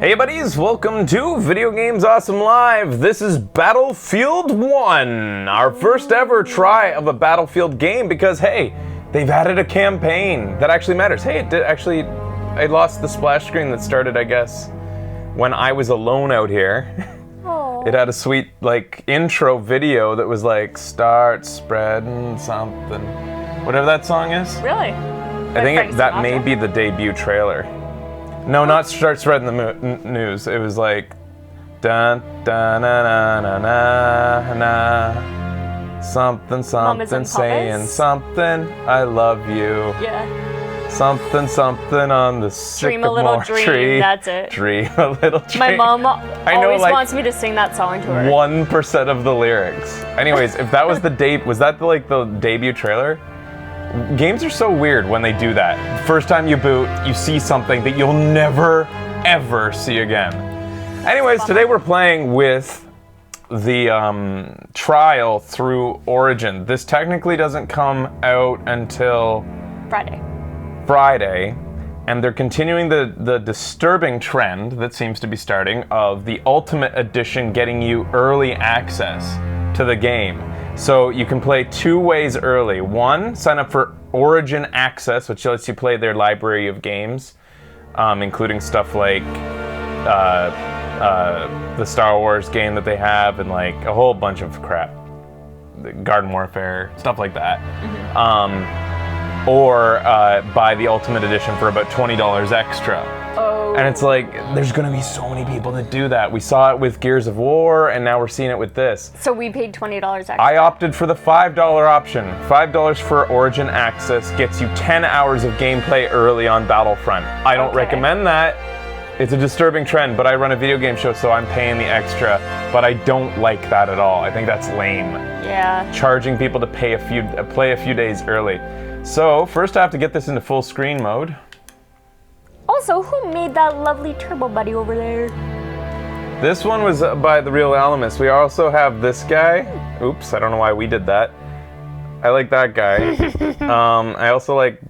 Hey buddies, welcome to Video Games Awesome Live. This is Battlefield 1, our first ever try of a Battlefield game because, hey, they've added a campaign that actually matters. Hey, I lost the splash screen that started, I guess, when I was alone out here. Aww. It had a sweet, intro video that was start spreading something. Whatever that song is. Really? I think that may be the debut trailer. No, not start spreading the news. It was dun dun na na na na na something something saying something. I love you. Yeah. Something something on the Dream a little sycamore dream. tree. That's it. Dream a little dream. My mom always know, wants me to sing that song to her. 1% of the lyrics. Anyways, if that was the the debut trailer? Games are so weird when they do that. First time you boot, you see something that you'll never, ever see again. Anyways, today we're playing with the trial through Origin. This technically doesn't come out until Friday, and they're continuing the disturbing trend that seems to be starting of the Ultimate Edition getting you early access to the game. So you can play two ways early. One, sign up for Origin Access, which lets you play their library of games, including stuff like the Star Wars game that they have and a whole bunch of crap. Garden Warfare, stuff like that. Mm-hmm. Or buy the Ultimate Edition for about $20 extra. Oh. And it's there's gonna be so many people that do that. We saw it with Gears of War, and now we're seeing it with this. So we paid $20 extra. I opted for the $5 option. $5 for Origin Access gets you 10 hours of gameplay early on Battlefront. I don't recommend that. It's a disturbing trend, but I run a video game show, so I'm paying the extra. But I don't like that at all. I think that's lame. Yeah. Charging people to play a few days early. So first I have to get this into full screen mode. Also, who made that lovely Turbo Buddy over there? This one was by The Real Alamus. We also have this guy. Oops, I don't know why we did that. I like that guy. I also like...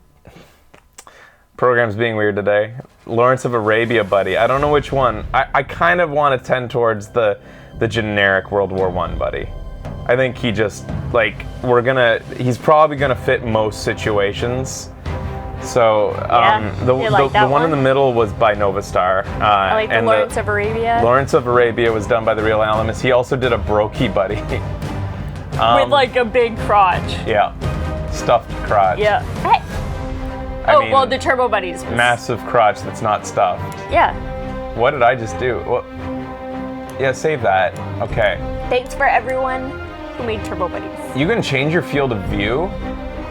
Program's being weird today. Lawrence of Arabia buddy. I don't know which one. I kind of want to tend towards the generic World War I buddy. I think he just, he's probably gonna fit most situations. So, the one in the middle was by Novastar. I like the Lawrence of Arabia. Lawrence of Arabia was done by The Real Alamus. He also did a Brokey buddy. With a big crotch. Yeah. Stuffed crotch. Yeah. Hey. Well, the Turbo Buddies. Massive crotch that's not stuffed. Yeah. What did I just do? Well, yeah, save that. Okay. Thanks for everyone who made Turbo Buddies. You can change your field of view.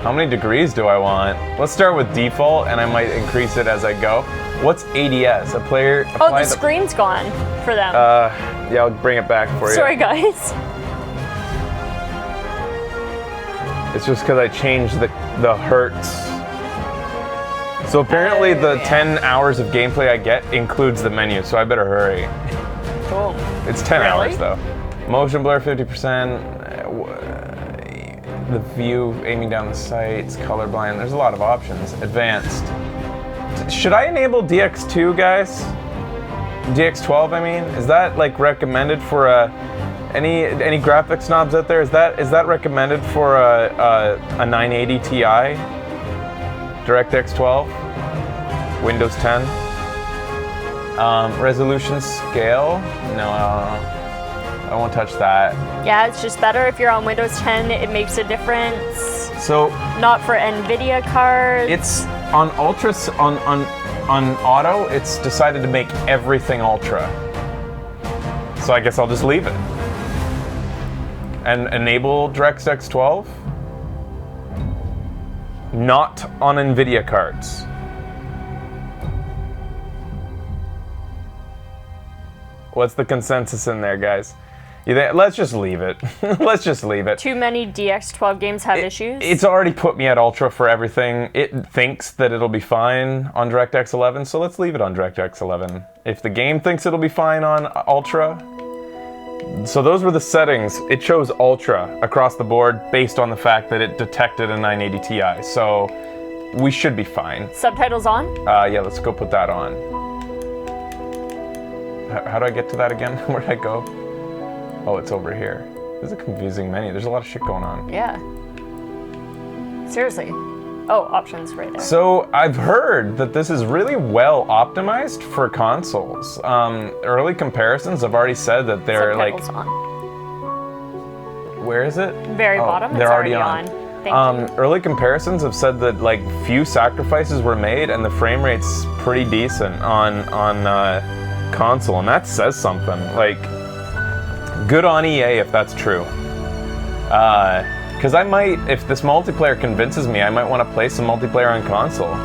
How many degrees do I want? Let's start with default, and I might increase it as I go. What's ADS? The screen's gone for them. Yeah, I'll bring it back for you. Sorry, guys. It's just because I changed the hertz. So apparently the 10 hours of gameplay I get includes the menu, so I better hurry. Cool. It's 10 hours though. Motion blur 50%. The view, aiming down the sights, colorblind. There's a lot of options. Advanced. Should I enable DX2, guys? DX12, I mean? Is that recommended for any graphics knobs out there? Is that recommended for a 980 Ti? DirectX 12? Windows 10? Resolution scale? No, I won't touch that. Yeah, it's just better if you're on Windows 10. It makes a difference. So not for NVIDIA cards. It's on Ultra, on Auto. It's decided to make everything Ultra. So I guess I'll just leave it and enable DirectX 12. Not on NVIDIA cards. What's the consensus in there, guys? Let's just leave it. Let's just leave it. Too many DX12 games have issues? It's already put me at Ultra for everything. It thinks that it'll be fine on DirectX 11, so let's leave it on DirectX 11. If the game thinks it'll be fine on Ultra, so those were the settings. It chose Ultra across the board based on the fact that it detected a 980 Ti. So we should be fine. Subtitles on? Yeah, let's go put that on. How do I get to that again? Where'd I go? Oh, it's over here. This is a confusing menu. There's a lot of shit going on. Yeah. Seriously. Oh, options right there. So I've heard that this is really well optimized for consoles. Early comparisons have already said that they're Subtitles like. on. Where is it? Very Oh, bottom. they're It's already on. Thank you. Early comparisons have said that like few sacrifices were made and the frame rate's pretty decent on console, and that says something. Like, good on EA if that's true. Because I might, if this multiplayer convinces me, I might want to play some multiplayer on console.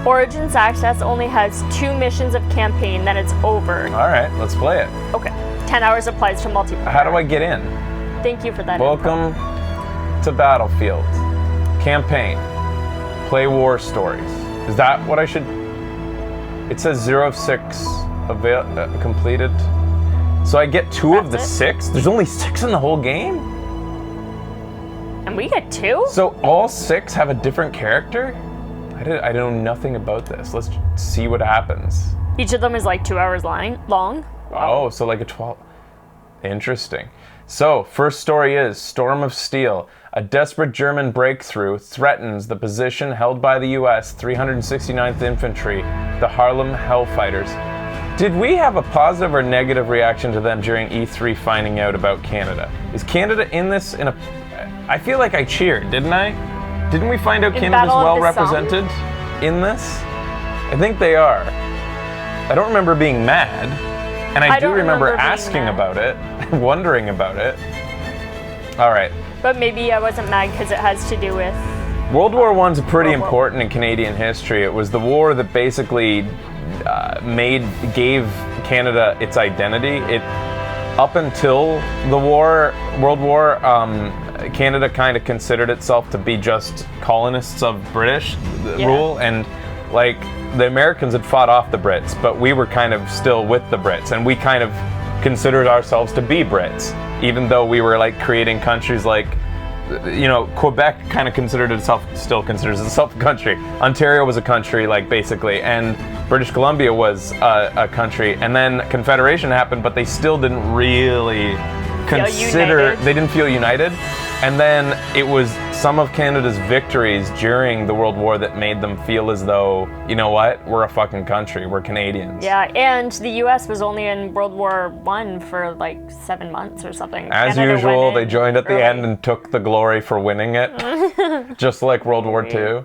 Origins Access only has 2 missions of campaign, then it's over. All right, let's play it. Okay. 10 hours applies to multiplayer. How do I get in? Thank you for that. Welcome to Battlefield. Campaign. Play war stories. Is that what I should... It says 0 of 6 completed. So I get 2 of the That's it? 6? There's only 6 in the whole game? And we get 2? So all 6 have a different character? I know nothing about this. Let's see what happens. Each of them is like 2 hours long. Oh, so like a 12. Interesting. So, first story is Storm of Steel. A desperate German breakthrough threatens the position held by the U.S. 369th Infantry, the Harlem Hellfighters. Did we have a positive or negative reaction to them during E3 finding out about Canada? Is Canada in this in a... I feel like I cheered, didn't I? Didn't we find out In Canada's Battle of well the represented in this? I think they are. I don't remember being mad. And I do don't remember remember being asking mad. about it, wondering about it. All right. But maybe I wasn't mad because it has to do with... World War I's pretty World War- important in Canadian history. It was the war that basically gave Canada its identity. Up until the war, World War, Canada kind of considered itself to be just colonists of British rule, and like the Americans had fought off the Brits, but we were kind of still with the Brits, and we kind of considered ourselves to be Brits, even though we were like creating countries like, you know, Quebec kind of still considers itself a country. Ontario was a country, like, basically, and British Columbia was a country, and then Confederation happened, but they still didn't really united. They didn't feel united. And then it was some of Canada's victories during the World War that made them feel as though, you know what, we're a fucking country, we're Canadians. Yeah, and the U.S. was only in World War I for like 7 months or something. As Canada usual, went they in joined at the early. end and took the glory for winning it, just like World War II.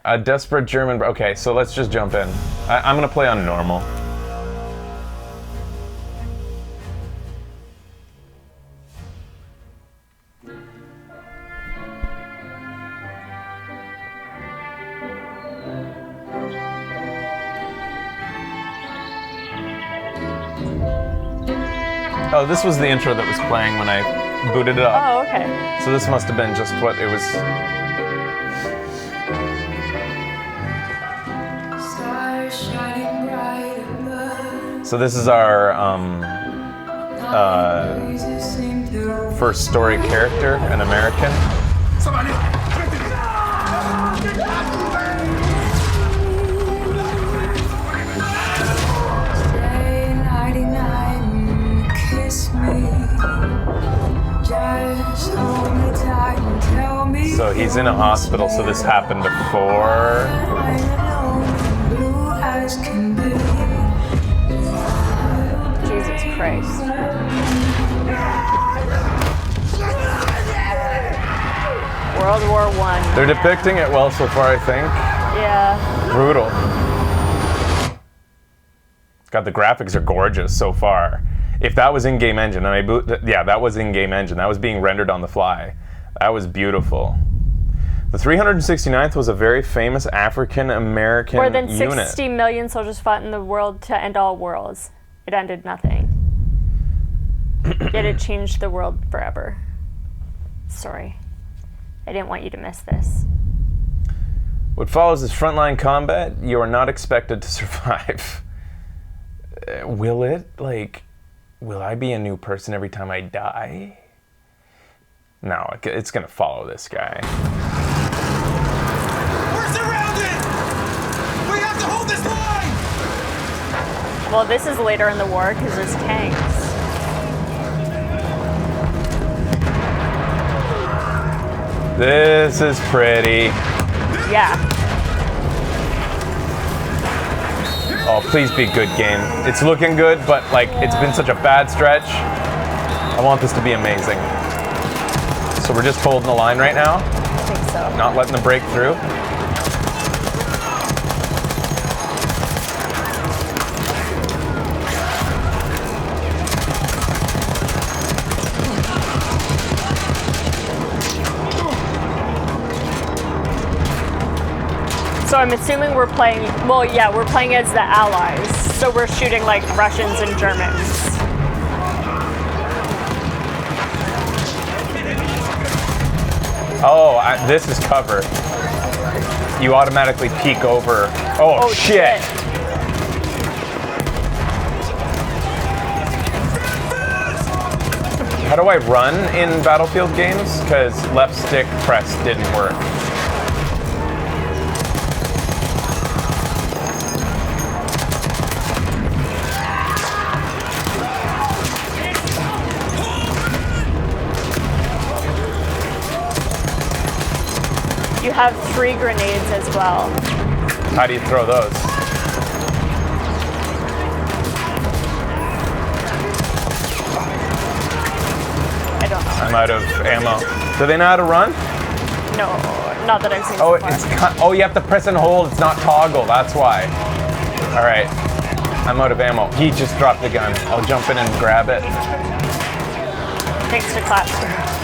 A desperate German... Okay, so let's just jump in. I'm going to play on normal. Oh, this was the intro that was playing when I booted it up. Oh, okay. So this must have been just what it was... So this is our first story character, an American. So he's in a hospital, so this happened before. Jesus Christ. World War I. They're depicting it well so far, I think. Yeah. Brutal. God, the graphics are gorgeous so far. If that was in-game engine, and that was in-game engine. That was being rendered on the fly. That was beautiful. The 369th was a very famous African-American More than unit. 60 million soldiers fought in the world to end all worlds. It ended nothing. Yet it changed the world forever. Sorry. I didn't want you to miss this. What follows is frontline combat. You are not expected to survive. Will it? Like, will I be a new person every time I die? No, it's gonna follow this guy. We're surrounded! We have to hold this line! Well, this is later in the war because there's tanks. This is pretty. Yeah. Oh, please be good game. It's looking good, but like it's been such a bad stretch. I want this to be amazing. So we're just holding the line right now, I think so. not letting them break through. So I'm assuming we're playing, well, yeah, we're playing as the Allies. So we're shooting like Russians and Germans. Oh, this is cover. You automatically peek over. Oh, shit. How do I run in Battlefield games? Because left stick press didn't work. You have 3 grenades as well. How do you throw those? I don't know. I'm out of ammo. Do they know how to run? No, not that I've seen Oh, so far. it's oh, you have to press and hold. It's not toggle. That's why. All right, I'm out of ammo. He just dropped the gun. I'll jump in and grab it. Thanks to Clapster.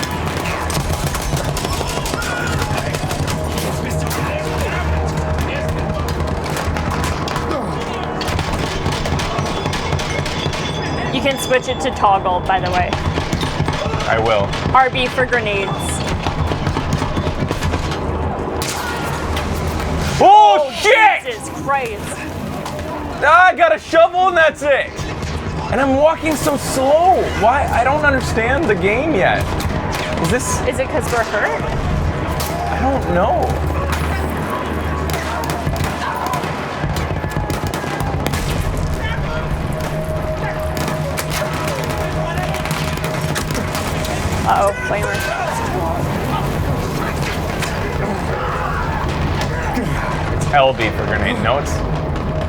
You can switch it to toggle, by the way. I will. RB for grenades. Oh, shit! Jesus Christ. Ah, I got a shovel and that's it. And I'm walking so slow. Why? I don't understand the game yet. Is this? Is it because we're hurt? I don't know. Uh-oh, flamer. It's LB for grenade. No, it's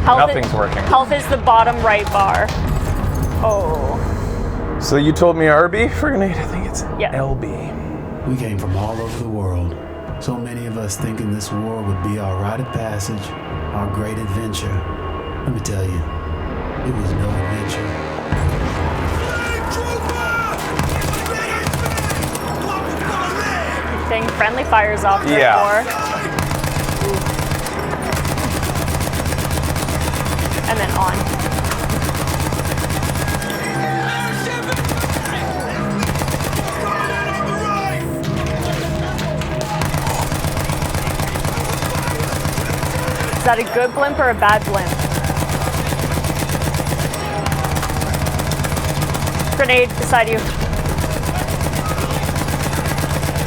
nothing's working. Health is the bottom right bar. Oh. So you told me RB for grenade. I think it's Yeah. LB. We came from all over the world. So many of us thinking this war would be our rite of passage, our great adventure. Let me tell you, it was no adventure. Thing friendly fires off the Yeah. door. And then on. Is that a good blimp or a bad blimp? Grenade beside you.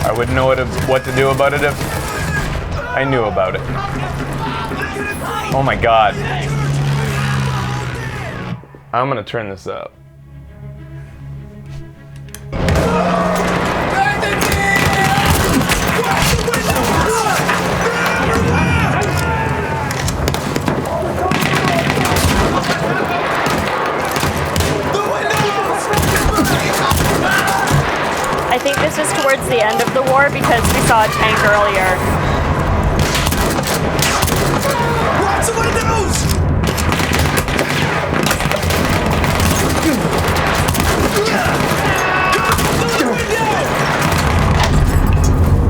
I wouldn't know what to do about it if I knew about it. Oh my god. I'm gonna turn this up. I think this is towards the end of the war because we saw a tank earlier. Watch the windows!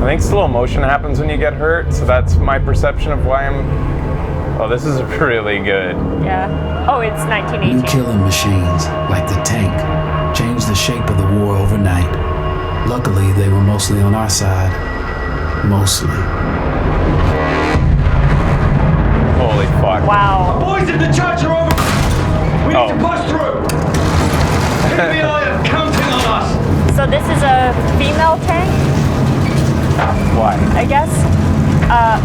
I think slow motion happens when you get hurt, so that's my perception of why I'm... Oh, this is really good. Yeah. Oh, it's New 1918. killing machines, like the tank, changed the shape of the war overnight. Luckily, they were mostly on our side. Mostly. Holy fuck. Wow. Boys in the church are over! We need to push through! FBI are counting on us! So this is a female tank, Why? I guess?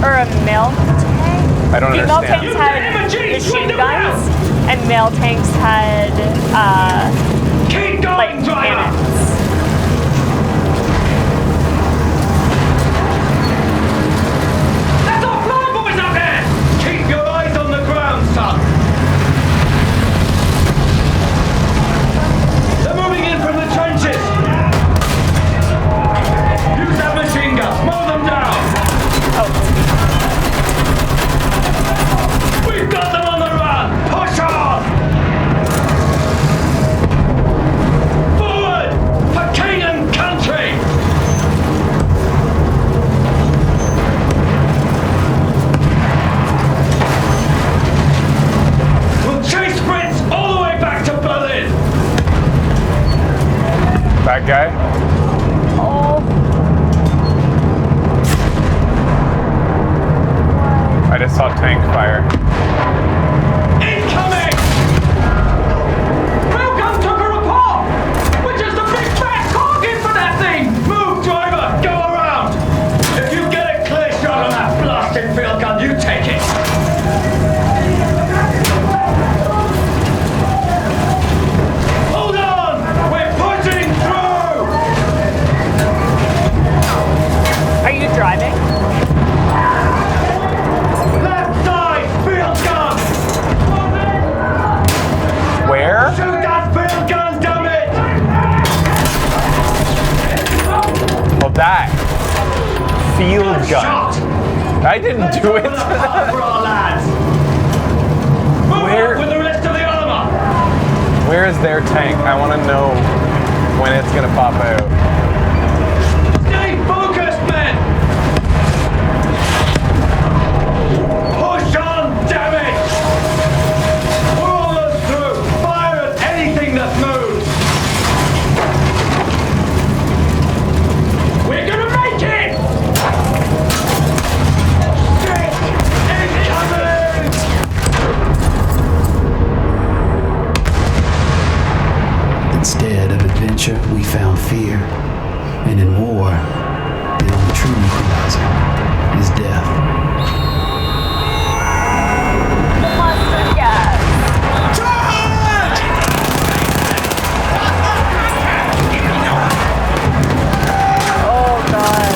Or a male tank? I don't Female understand. tanks had machine guns, and male tanks had Keep going, like driver! cannons. There's our flyboys up there! Keep your eyes on the ground, son! They're moving in from the trenches! Use that machine gun! Mow them down! We've got them on the run! Push on! Forward! For king and country! We'll chase Fritz all the way back to Berlin! Bad guy? I just saw tank fire. Incoming! Railgun took her apart! We're just a big fat target for that thing! Move, driver! Go around! If you get a clear shot on that blasted field gun, you take it! Hold on! We're pushing through! Are you driving? Left side! Field gun! Where? Shoot that field gun, damn it! Oh, that. Field gun. Shot! I didn't do it. For our lads! Move Where- up with the rest of the armor! Where is their tank? I want to know when it's going to pop out. Stay focused, men! Push on, damn it! We're almost through! Fire at anything that moves! We're gonna make it! Shit! Incoming! Instead of adventure, we found fear. And in war, the only true equalizer is death. Mustard gas. Oh god.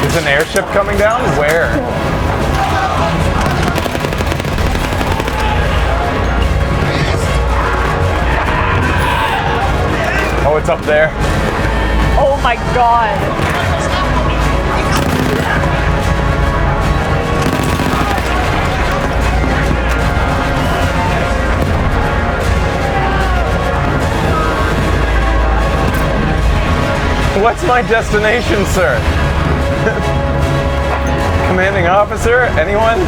Is an airship coming down? Where? Oh, it's up there. Oh my god. What's my destination, sir? Commanding officer? Anyone?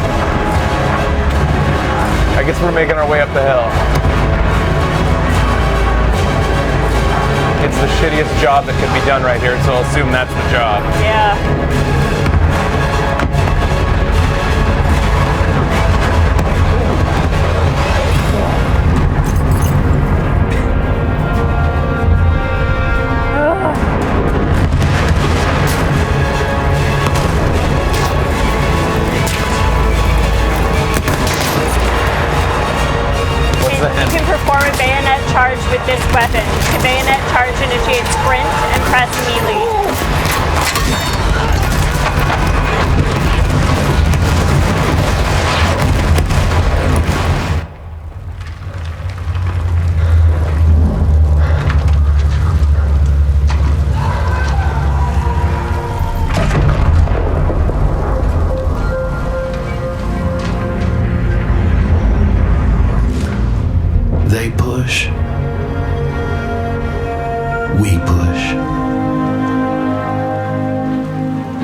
I guess we're making our way up the hill. It's the shittiest job that can be done right here, so I'll assume that's the job. Yeah. What's the You hint? can perform a bayonet charge with this weapon. To bayonet charge, initiate sprint and press melee. They push. We push.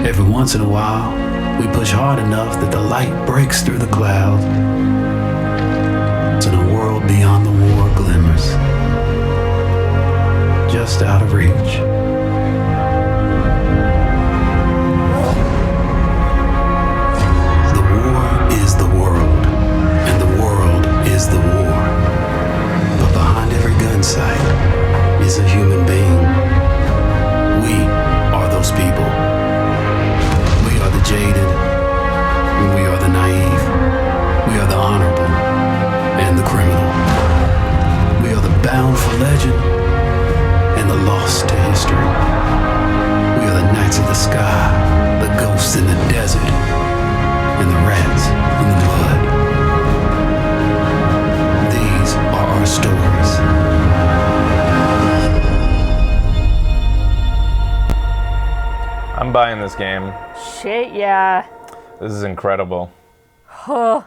Every once in a while, we push hard enough that the light breaks through the clouds. till a world beyond the war glimmers, just out of reach. The war is the world, and the world is the war. But behind every gun sight is a human being. We are those people. We are the jaded, and we are the naive. We are the honorable and the criminal. We are the bound for legend and the lost to history. We are the knights of the sky, the ghosts in the desert, and the rats in the mud. These are our stories. I'm buying this game. Shit, yeah. This is incredible. Huh.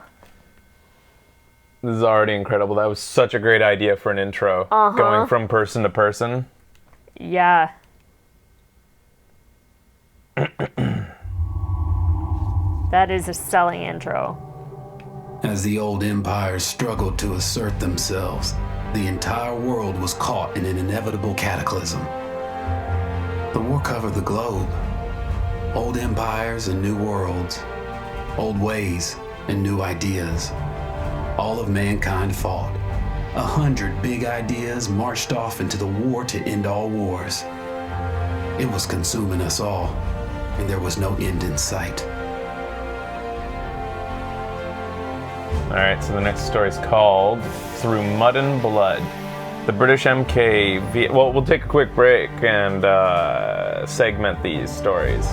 This is already incredible. That was such a great idea for an intro. Going from person to person. Yeah. That is a selling intro. As the old empires struggled to assert themselves, the entire world was caught in an inevitable cataclysm. The war covered the globe. Old empires and new worlds. Old ways and new ideas. All of mankind fought. 100 big ideas marched off into the war to end all wars. It was consuming us all, and there was no end in sight. Alright, so the next story is called Through Mud and Blood. The British MK... Well, we'll take a quick break and segment these stories.